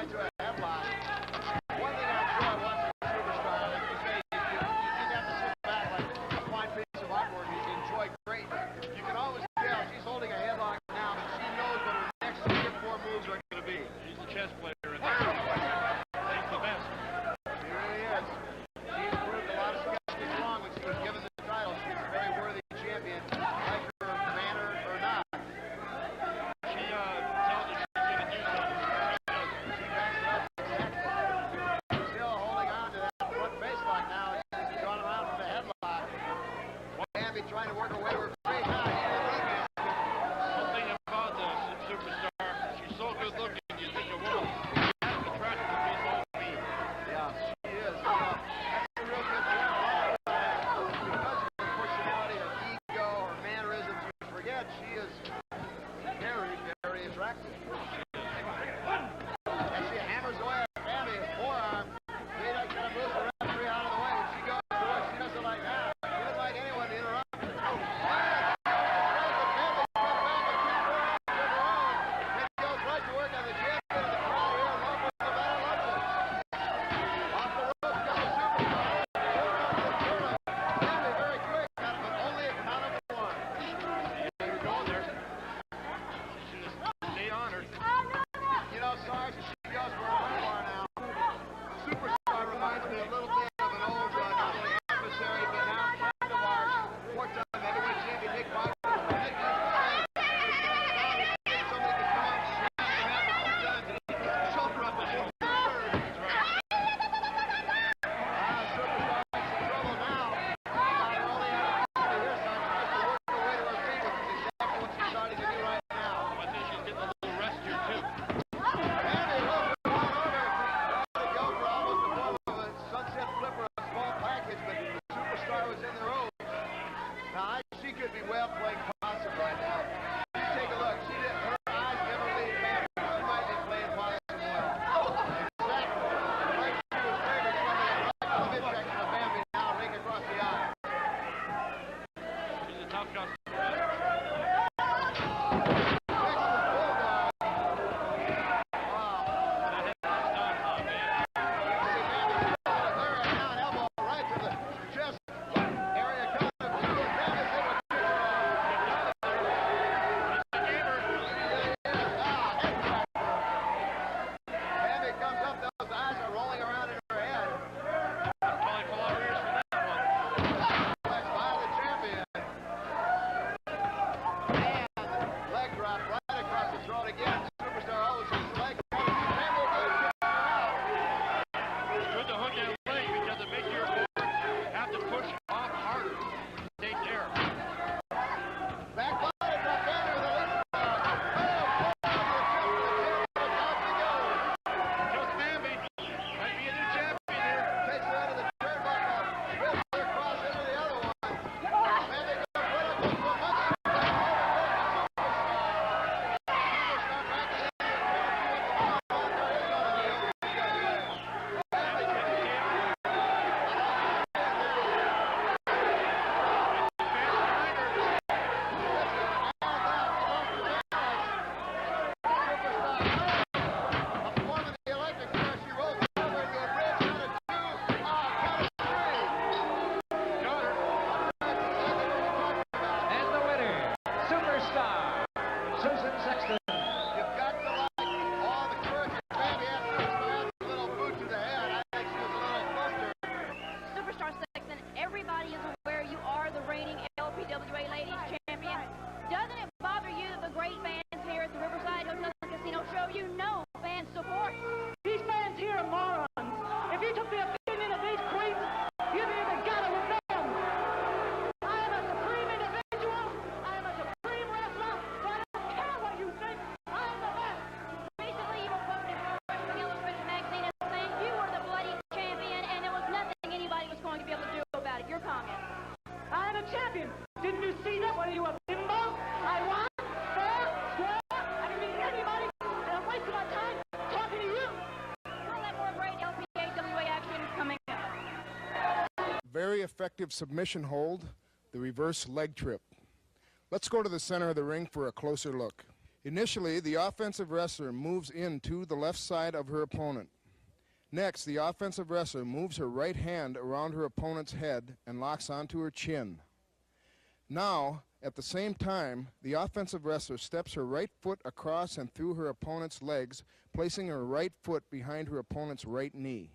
right to a headlock. One thing I'm sure watching Superstar, like you say, you didn't have to sit back like a fine piece of artwork you enjoy greatly. You can always tell she's holding a headlock now, but she knows what her next 3 or 4 moves are going to be. She's a chess player. She's the best. She really is. She's proved a lot of skeptics wrong when she was given the title. She's a very worthy champion, like her manner or not. She tells us she's going to do something. She backs it up exactly. Still holding on to that front face lock now. She's gone around from the headlock. Bambi trying to work her way to her face. Something about the Superstar, she's so good looking, you think a woman has to try to be so mean. Yeah, she is. That's a real good point. Because of her personality, her ego, her mannerisms, you forget she is very, very attractive. And she hammers away at Bambi's forearm. They like kind of moves the referee out of the way. When she goes to work, she doesn't like that. She doesn't like anyone to interrupt her. Very effective submission hold, the reverse leg trip. Let's go to the center of the ring for a closer look. Initially, the offensive wrestler moves into the left side of her opponent. Next, the offensive wrestler moves her right hand around her opponent's head and locks onto her chin. Now, at the same time, the offensive wrestler steps her right foot across and through her opponent's legs, placing her right foot behind her opponent's right knee.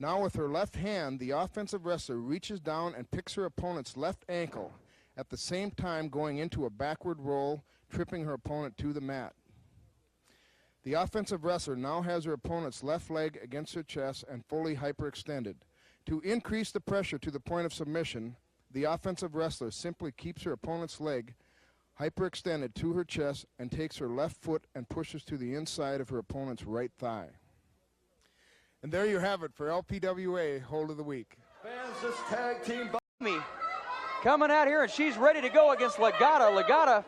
Now, with her left hand, the offensive wrestler reaches down and picks her opponent's left ankle, at the same time going into a backward roll, tripping her opponent to the mat. The offensive wrestler now has her opponent's left leg against her chest and fully hyperextended. To increase the pressure to the point of submission, the offensive wrestler simply keeps her opponent's leg hyperextended to her chest and takes her left foot and pushes to the inside of her opponent's right thigh. And there you have it for LPWA Hold of the Week. Fans, this tag team coming out here, and she's ready to go against Legata. Legata,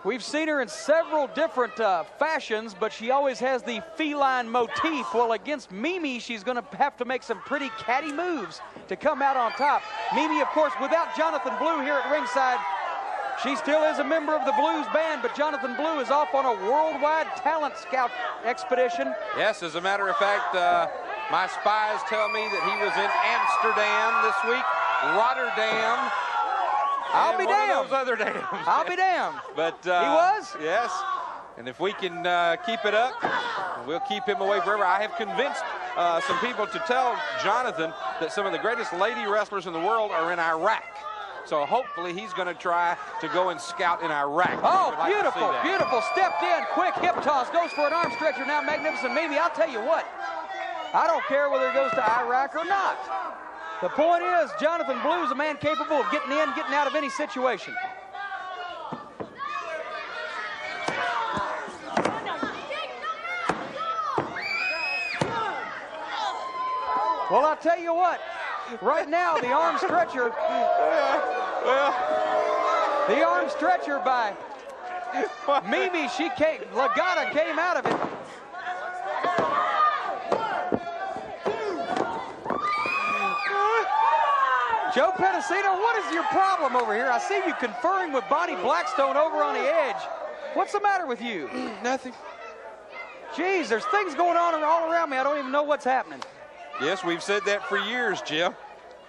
we've seen her in several different fashions, but she always has the feline motif. Well, against Mimi, she's going to have to make some pretty catty moves to come out on top. Mimi, of course, without Jonathan Blue here at ringside, she still is a member of the Blues band, but Jonathan Blue is off on a worldwide talent scout expedition. Yes, as a matter of fact, my spies tell me that he was in Amsterdam this week, Rotterdam. I'll be damned. Those other dams. I'll be damned. But he was? Yes. And if we can keep it up, we'll keep him away forever. I have convinced some people to tell Jonathan that some of the greatest lady wrestlers in the world are in Iraq. So hopefully he's going to try to go and scout in Iraq. Oh, beautiful, beautiful. Stepped in, quick hip toss, goes for an arm stretcher now. Magnificent Mimi. I'll tell you what, I don't care whether he goes to Iraq or not. The point is, Jonathan Blue is a man capable of getting in, getting out of any situation. Well, I'll tell you what, right now, the arm stretcher, the arm stretcher by Mimi, Legata came out of it. Joe Pedicino, what is your problem over here? I see you conferring with Bonnie Blackstone over on the edge. What's the matter with you? Nothing. Geez, there's things going on all around me. I don't even know what's happening. Yes, we've said that for years, Jim.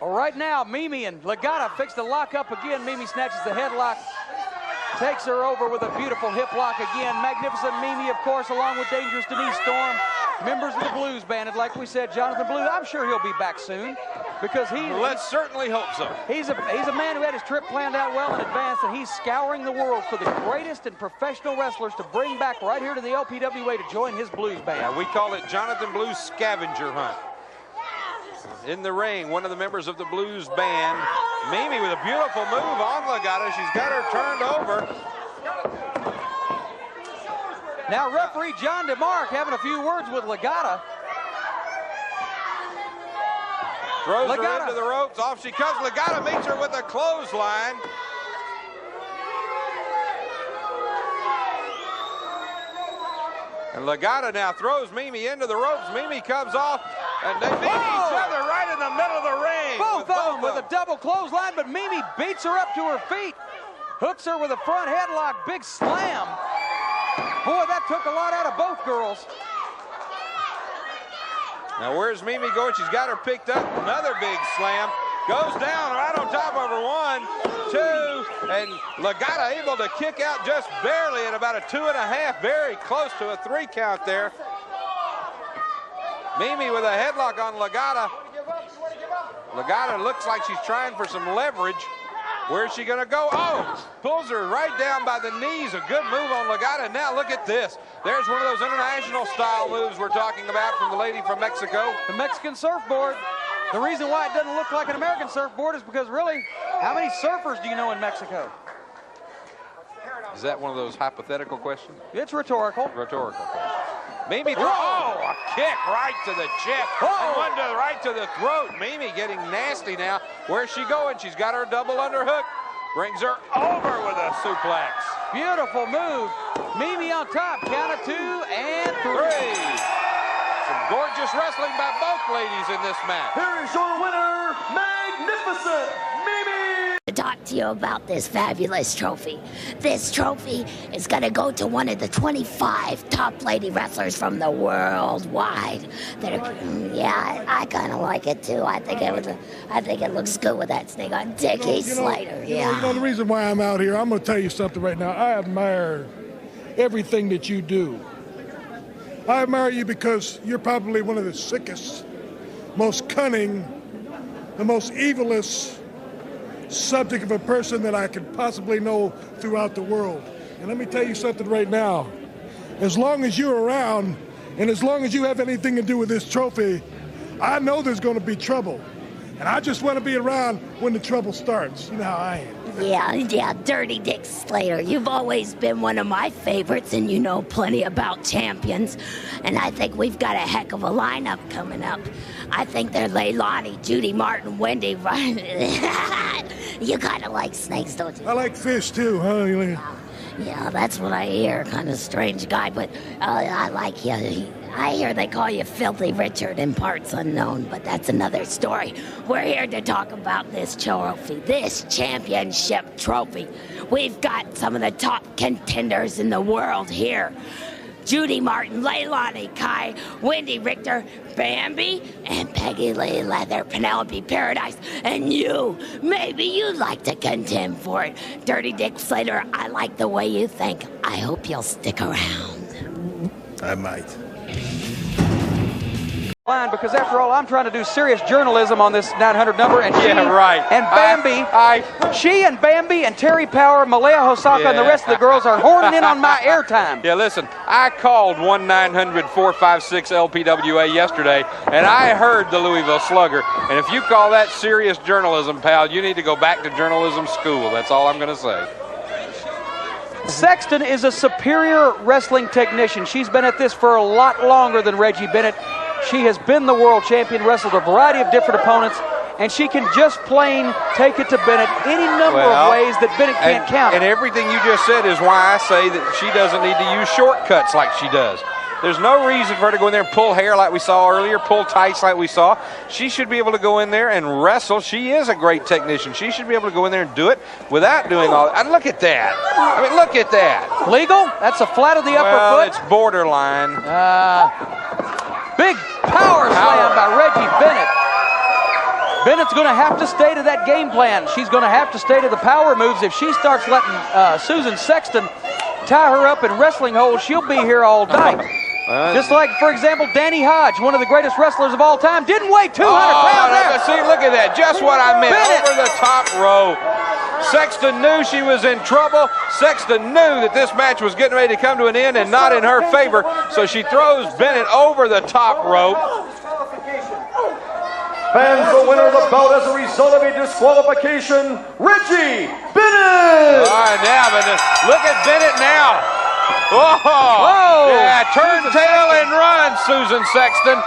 Well, right now, Mimi and Legata fix the lock up again. Mimi snatches the headlock, takes her over with a beautiful hip lock again. Magnificent Mimi, of course, along with Dangerous Denise Storm, members of the Blues band. And like we said, Jonathan Blue, I'm sure he'll be back soon because let's certainly hope so. He's a man who had his trip planned out well in advance, and he's scouring the world for the greatest and professional wrestlers to bring back right here to the LPWA to join his Blues band. Yeah, we call it Jonathan Blue's scavenger hunt. In the ring, one of the members of the Blues band, Mimi with a beautiful move on Legata. She's got her turned over. Now referee John DeMarc having a few words with Legata. Throws her into the ropes. Off she comes. Legata meets her with a clothesline. And Legata now throws Mimi into the ropes. Mimi comes off, and they meet each other right in the middle of the ring. Both of them with a double clothesline, but Mimi beats her up to her feet. Hooks her with a front headlock, big slam. Boy, that took a lot out of both girls. Now where's Mimi going? She's got her picked up. Another big slam. Goes down right on top of her. 1, 2, and Legata able to kick out just barely at about a 2.5. Very close to a 3 count there. Mimi with a headlock on Legata. Legata looks like she's trying for some leverage. Where's she gonna go? Oh, pulls her right down by the knees. A good move on Legata. Now look at this. There's one of those international style moves we're talking about from the lady from Mexico. The Mexican surfboard. The reason why it doesn't look like an American surfboard is because really, how many surfers do you know in Mexico? Is that one of those hypothetical questions? It's rhetorical. Rhetorical question. Mimi, a kick right to the chest. And one right to the throat. Mimi getting nasty now. Where's she going? She's got her double underhook. Brings her over with a suplex. Beautiful move. Mimi on top. Count of 2 and 3. Some gorgeous wrestling by both ladies in this match. Here is your winner, Magnificent Mimi. to talk to you about this fabulous trophy. This trophy is going to go to one of the 25 top lady wrestlers from the worldwide. Yeah, I kind of like it too. I think it looks good with that thing on Dickie Slater. You know, the reason why I'm out here, I'm going to tell you something right now. I admire everything that you do. I admire you because you're probably one of the sickest, most cunning, the most evilest subject of a person that I could possibly know throughout the world. And let me tell you something right now. As long as you're around and as long as you have anything to do with this trophy, I know there's going to be trouble. And I just want to be around when the trouble starts. You know how I am. Yeah, Dirty Dick Slater. You've always been one of my favorites, and you know plenty about champions. And I think we've got a heck of a lineup coming up. I think they're Leilani, Judy Martin, Wendy. You kind of like snakes, don't you? I like fish too, huh? Yeah, that's what I hear. Kind of strange guy, but I like you. I hear they call you Filthy Richard in parts unknown, but that's another story. We're here to talk about this trophy, this championship trophy. We've got some of the top contenders in the world here. Judy Martin, Leilani Kai, Wendy Richter, Bambi, and Peggy Lee Leather, Penelope Paradise, and you. Maybe you'd like to contend for it. Dirty Dick Slater, I like the way you think. I hope you'll stick around. I might. Because after all, I'm trying to do serious journalism on this 900 number, and right. And Bambi, she and Bambi and Terry Power, Malaya Hosaka, and the rest of the girls are horning in on my airtime. Yeah, listen, I called 1-900-456-LPWA yesterday, and I heard the Louisville Slugger. And if you call that serious journalism, pal, you need to go back to journalism school. That's all I'm going to say. Sexton is a superior wrestling technician. She's been at this for a lot longer than Reggie Bennett. She has been the world champion, wrestled a variety of different opponents, and she can just plain take it to Bennett any number of ways that Bennett can't count. And everything you just said is why I say that she doesn't need to use shortcuts like she does. There's no reason for her to go in there and pull hair like we saw earlier, pull tights like we saw. She should be able to go in there and wrestle. She is a great technician. She should be able to go in there and do it without doing all that. And look at that. I mean, look at that. Legal? That's a flat of the upper foot. It's borderline. Big power slam by Reggie Bennett. Bennett's going to have to stay to that game plan. She's going to have to stay to the power moves. If she starts letting Susan Sexton tie her up in wrestling holds, she'll be here all night. Just like, for example, Danny Hodge, one of the greatest wrestlers of all time, didn't weigh 200 pounds there. See, look at that. Just what I meant. Bennett. Over the top row. Sexton knew she was in trouble. Sexton knew that this match was getting ready to come to an end and not in her favor. So she throws Bennett over the top rope. Fans, the winner of the bout as a result of a disqualification, Reggie Bennett! All right, now, but look at Bennett now. Whoa! Whoa! Yeah, turn tail and run, Susan Sexton.